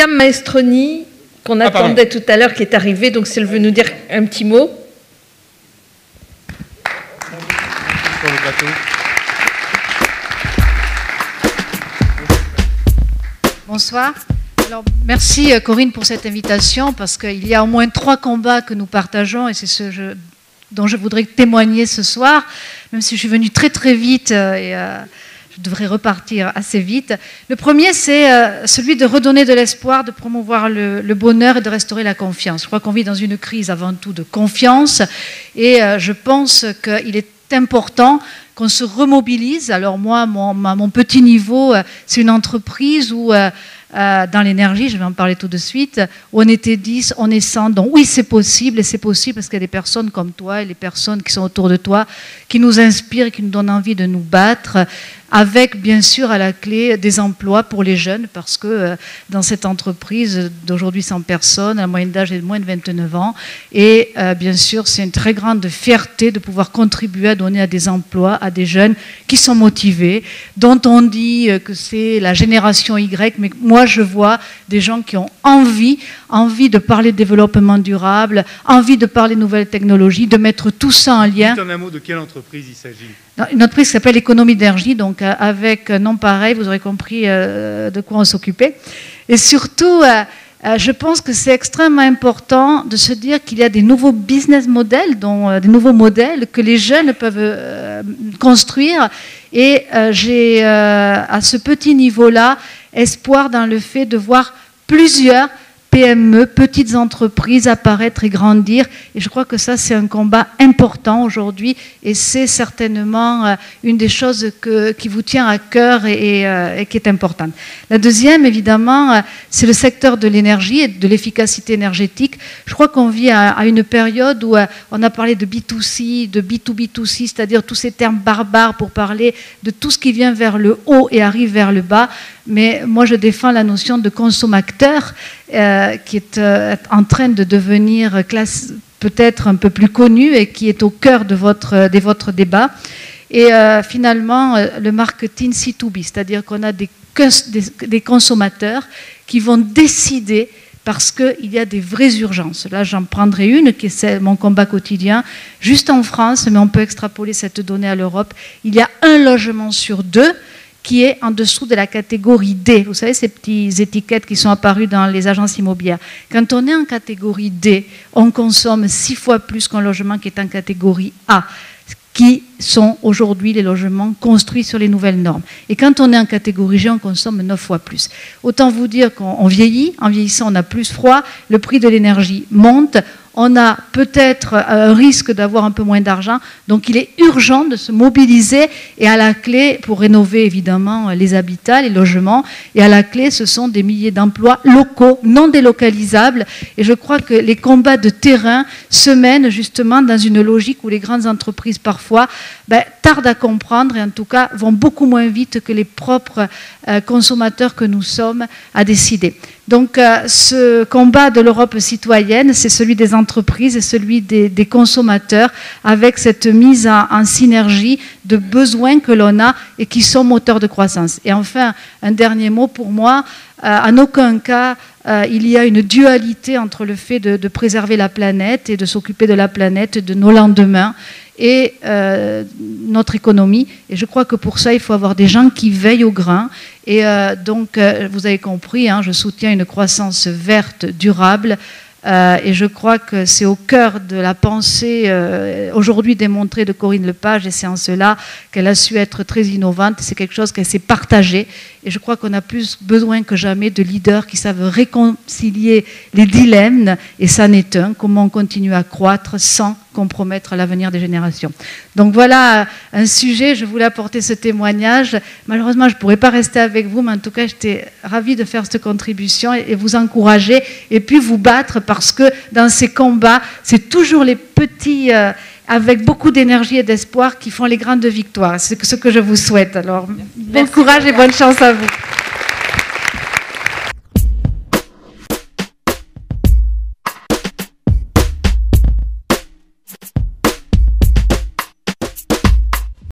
William Maestroni, qu'on attendait tout à l'heure, qui est arrivé, donc s'il veut nous dire un petit mot. Bonsoir. Alors, merci Corinne pour cette invitation, parce qu'il y a au moins 3 combats que nous partageons, et c'est ce dont je voudrais témoigner ce soir, même si je suis venue très très vite et je devrais repartir assez vite. Le premier, c'est celui de redonner de l'espoir, de promouvoir le bonheur et de restaurer la confiance. Je crois qu'on vit dans une crise avant tout de confiance, et je pense qu'il est important qu'on se remobilise. Alors moi, mon petit niveau, c'est une entreprise où, dans l'énergie, je vais en parler tout de suite, où on était 10, on est 100, donc oui, c'est possible, et c'est possible parce qu'il y a des personnes comme toi et les personnes qui sont autour de toi qui nous inspirent et qui nous donnent envie de nous battre, avec bien sûr à la clé des emplois pour les jeunes, parce que dans cette entreprise d'aujourd'hui 100 personnes, la moyenne d'âge est de moins de 29 ans, et bien sûr c'est une très grande fierté de pouvoir contribuer à donner à des emplois à des jeunes qui sont motivés, dont on dit que c'est la génération Y, mais moi je vois des gens qui ont envie de parler de développement durable, envie de parler de nouvelles technologies, de mettre tout ça en lien. Dites en un mot de quelle entreprise il s'agit? Une entreprise qui s'appelle Économie d'énergie, donc avec nom pareil, vous aurez compris de quoi on s'occupait. Et surtout, je pense que c'est extrêmement important de se dire qu'il y a des nouveaux business models, des nouveaux modèles que les jeunes peuvent construire. Et j'ai, à ce petit niveau-là, espoir dans le fait de voir plusieurs PME, petites entreprises apparaître et grandir. Et je crois que ça, c'est un combat important aujourd'hui. Et c'est certainement une des choses qui vous tient à cœur et qui est importante. La deuxième, évidemment, c'est le secteur de l'énergie et de l'efficacité énergétique. Je crois qu'on vit à une période où on a parlé de B2C, de B2B2C, c'est-à-dire tous ces termes barbares pour parler de tout ce qui vient vers le haut et arrive vers le bas. Mais moi, je défends la notion de consommateur qui est en train de devenir peut-être un peu plus connue et qui est au cœur de votre débat. Et finalement, le marketing C2B, c'est-à-dire qu'on a des consommateurs qui vont décider parce qu'il y a des vraies urgences. Là, j'en prendrai une, qui est mon combat quotidien. Juste en France, mais on peut extrapoler cette donnée à l'Europe, il y a 1 logement sur 2 qui est en dessous de la catégorie D. Vous savez, ces petites étiquettes qui sont apparues dans les agences immobilières. Quand on est en catégorie D, on consomme 6 fois plus qu'un logement qui est en catégorie A, qui sont aujourd'hui les logements construits sur les nouvelles normes. Et quand on est en catégorie G, on consomme 9 fois plus. Autant vous dire qu'on vieillit, en vieillissant on a plus froid, le prix de l'énergie monte, on a peut-être un risque d'avoir un peu moins d'argent, donc il est urgent de se mobiliser et à la clé, pour rénover évidemment les habitats, les logements, et à la clé ce sont des milliers d'emplois locaux, non délocalisables, et je crois que les combats de terrain se mènent justement dans une logique où les grandes entreprises parfois tardent à comprendre et en tout cas vont beaucoup moins vite que les propres consommateurs que nous sommes à décider. Donc ce combat de l'Europe citoyenne, c'est celui des entreprises et celui des consommateurs avec cette mise en synergie de besoins que l'on a et qui sont moteurs de croissance. Et enfin, un dernier mot pour moi, en aucun cas il y a une dualité entre le fait de préserver la planète et de s'occuper de la planète, de nos lendemains et notre économie. Et je crois que pour ça, il faut avoir des gens qui veillent au grain. Et donc, vous avez compris, hein, je soutiens une croissance verte, durable. Et je crois que c'est au cœur de la pensée aujourd'hui démontrée de Corinne Lepage, et c'est en cela qu'elle a su être très innovante. C'est quelque chose qu'elle s'est partagé. Et je crois qu'on a plus besoin que jamais de leaders qui savent réconcilier les dilemmes, et ça n'est un, comment on continue à croître sans compromettre l'avenir des générations. Donc voilà un sujet, je voulais apporter ce témoignage. Malheureusement, je ne pourrais pas rester avec vous, mais en tout cas, j'étais ravie de faire cette contribution et vous encourager et puis vous battre parce que dans ces combats, c'est toujours les petits, avec beaucoup d'énergie et d'espoir, qui font les grandes victoires. C'est ce que je vous souhaite. Alors, bon courage et bonne chance à vous.